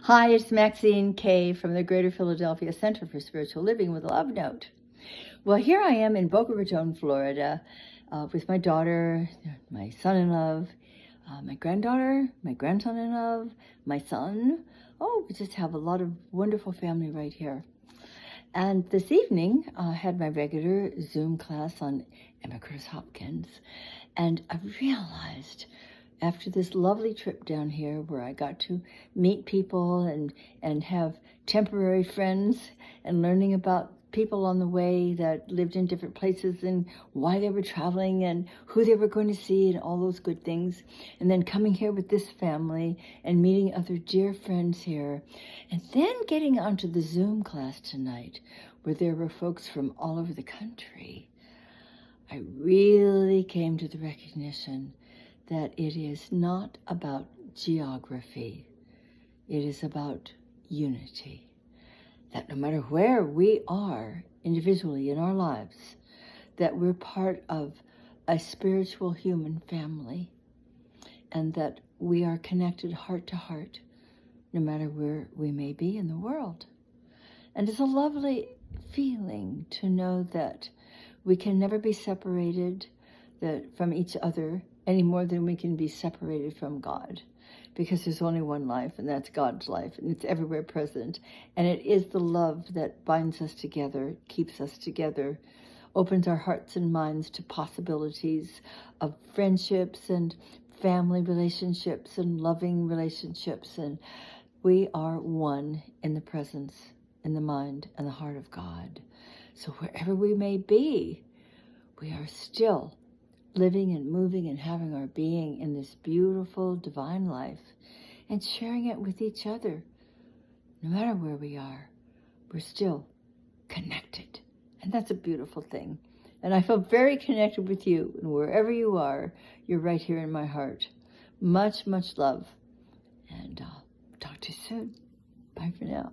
Hi, it's Maxine Kaye from the Greater Philadelphia Center for Spiritual Living with a Love Note. Well, here I am in Boca Raton, Florida, with my daughter, my son-in-law, my granddaughter, my grandson-in-law, my son. Oh, we just have a lot of wonderful family right here. And this evening, I had my regular Zoom class on Emma Curtis Hopkins, and I realized after this lovely trip down here where I got to meet people and have temporary friends and learning about people on the way that lived in different places and why they were traveling and who they were going to see and all those good things. And then coming here with this family and meeting other dear friends here. And then getting onto the Zoom class tonight where there were folks from all over the country. I really came to the recognition that it is not about geography. It is about unity. That no matter where we are individually in our lives, that we're part of a spiritual human family, and that we are connected heart to heart, no matter where we may be in the world. And it's a lovely feeling to know that we can never be separated from each other any more than we can be separated from God, because there's only one life, and that's God's life, and it's everywhere present. And it is the love that binds us together, keeps us together, opens our hearts and minds to possibilities of friendships and family relationships and loving relationships. And we are one in the presence, in the mind, and the heart of God. So wherever we may be, we are still living and moving and having our being in this beautiful divine life and sharing it with each other. No matter where we are, we're still connected. And that's a beautiful thing. And I feel very connected with you. And wherever you are, you're right here in my heart. Much, much love. And talk to you soon. Bye for now.